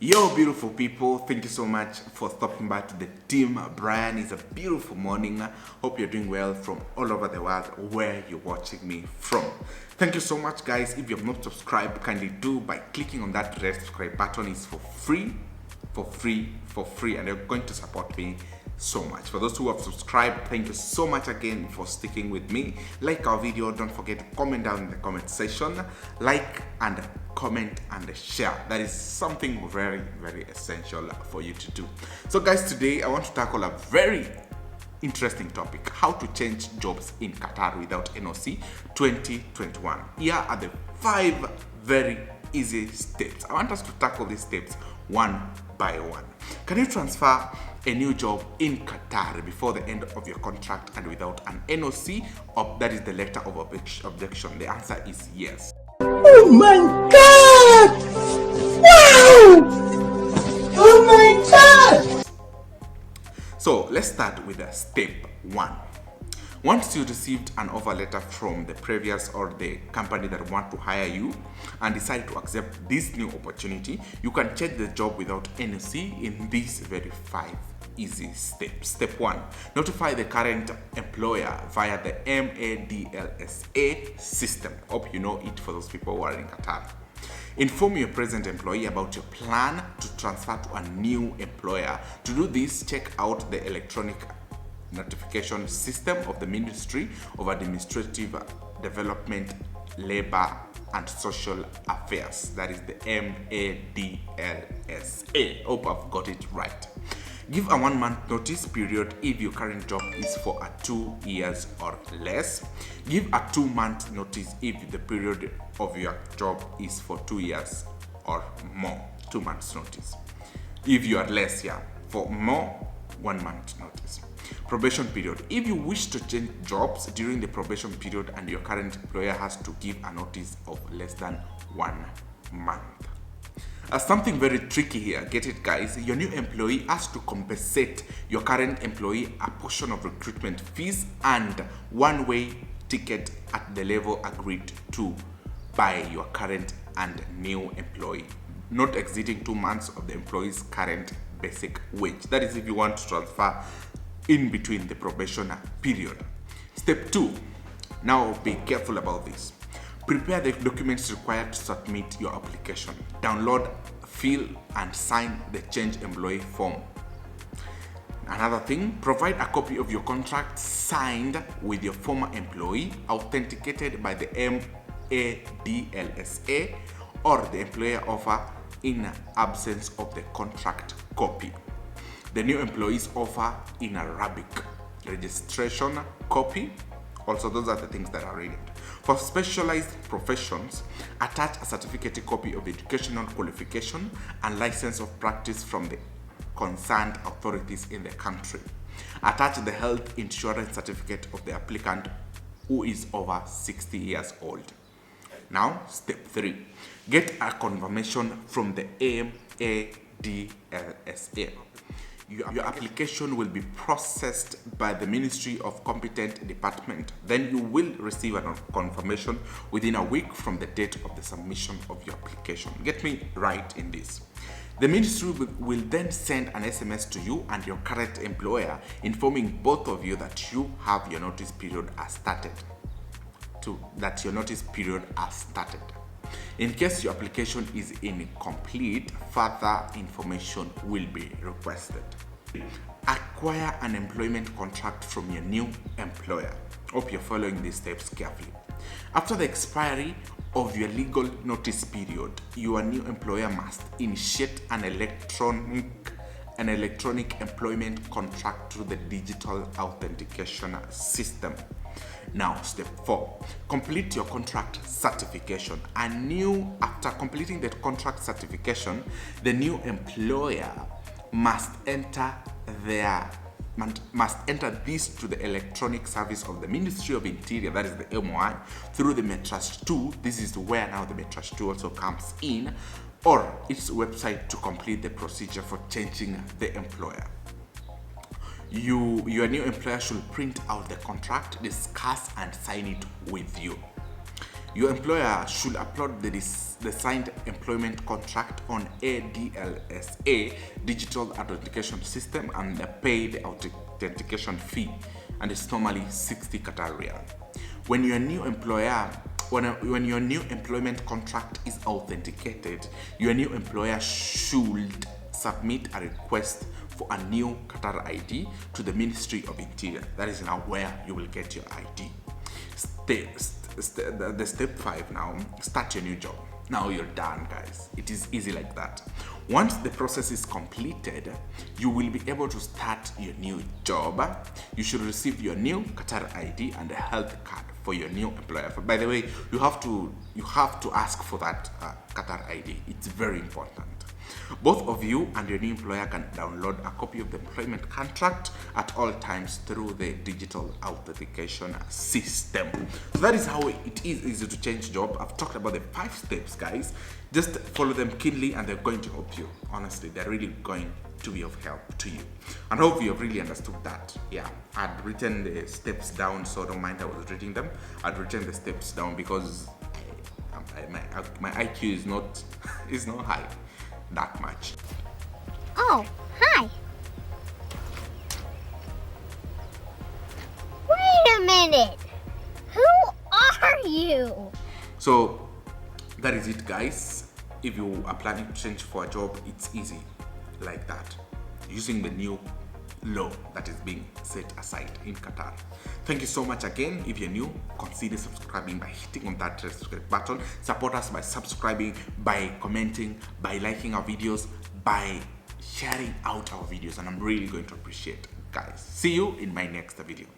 Yo, beautiful people, thank you so much for stopping by to the team. Brian, it's a beautiful morning. Hope you're doing well from all over the world where you're watching me from. Thank you so much, guys. If you have not subscribed, kindly do by clicking on that red subscribe button. It's for free, and you're going to support me so much. For those who have subscribed, thank you so much again for sticking with me. Like our video, don't forget to comment down in the comment section. Like and comment and share. That is something very essential for you to do. So guys, today I want to tackle a very interesting topic: how to change jobs in Qatar without NOC 2021. Here are the 5 very easy steps. I want us to tackle these steps one by one. Can you transfer a new job in Qatar before the end of your contract and without an NOC, or that is the letter of objection? The answer is yes. Oh my God! Wow! Oh my God! So let's start with step 1. Once you received an offer letter from the previous or the company that want to hire you and decide to accept this new opportunity, you can change the job without NOC in these very 5 easy steps. Step 1. Notify the current employer via the MADLSA system. Hope you know it for those people who are in Qatar. Inform your present employee about your plan to transfer to a new employer. To do this, check out the electronic notification system of the Ministry of Administrative Development, Labor and Social Affairs. That is the MADLSA. Hope I've got it right. Give a 1-month notice period if your current job is for 2 years or less. Give a 2-month notice if the period of your job is for 2 years or more. 2 months notice. If you are less, for more, 1 month notice. Probation period. If you wish to change jobs during the probation period and your current employer has to give a notice of less than 1 month. Something very tricky here, get it guys? Your new employee has to compensate your current employee a portion of recruitment fees and one-way ticket at the level agreed to by your current and new employee, not exceeding 2 months of the employee's current basic wage. That is if you want to transfer in between the probation period. Step 2. Now be careful about this. Prepare the documents required to submit your application. Download, fill and sign the change employee form. Another thing, provide a copy of your contract signed with your former employee, authenticated by the MADLSA or the employer offer in absence of the contract copy. The new employee's offer in Arabic, registration copy. Also, those are the things that are needed. For specialized professions, attach a certificate copy of educational qualification and license of practice from the concerned authorities in the country. Attach the health insurance certificate of the applicant who is over 60 years old. Now, step 3. Get a confirmation from the MADLSA. Your application will be processed by the Ministry of Competent Department. Then you will receive a confirmation within a week from the date of the submission of your application. Get me right in this. The ministry will then send an SMS to you and your current employer informing both of you that you have your notice period has started. In case your application is incomplete, further information will be requested. Acquire an employment contract from your new employer. Hope you're following these steps carefully. After the expiry of your legal notice period, your new employer must initiate an electronic employment contract through the digital authentication system. Now, step 4. Complete your contract certification. After completing the contract certification, the new employer must enter this to the electronic service of the Ministry of Interior, that is the MOI, through the Metrust 2. This is where now the Metrust 2 also comes in, or its website to complete the procedure for changing the employer. Your new employer should print out the contract, discuss and sign it with you. Your employer should upload the signed employment contract on ADLSA digital authentication system and pay the authentication fee, and it's normally 60 Qatar riyal. When your new employer when your new employment contract is authenticated, your new employer should submit a request for a new Qatar ID to the Ministry of Interior. That is now where you will get your ID. The step 5 now, start your new job. Now you're done, guys. It is easy like that. Once the process is completed, you will be able to start your new job. You should receive your new Qatar ID and a health card for your new employer. By the way, you have to ask for that Qatar ID. It's very important. Both of you and your new employer can download a copy of the employment contract at all times through the digital authentication system. So that is how it is easy to change job. I've talked about the 5 steps, guys. Just follow them keenly and they're going to help you. Honestly, they're really going to be of help to you. And I hope you have really understood that. Yeah, I'd written the steps down, so don't mind I was reading them. I'd written the steps down because my IQ is not high that much. Oh, hi. Wait a minute. Who are you? So that is it, guys. If you are planning to change for a job, it's easy like that, using the new law that is being set aside in Qatar. Thank you so much again. If you're new, consider subscribing by hitting on that subscribe button. Support us by subscribing, by commenting, by liking our videos, by sharing out our videos, and I'm really going to appreciate it, guys. See you in my next video.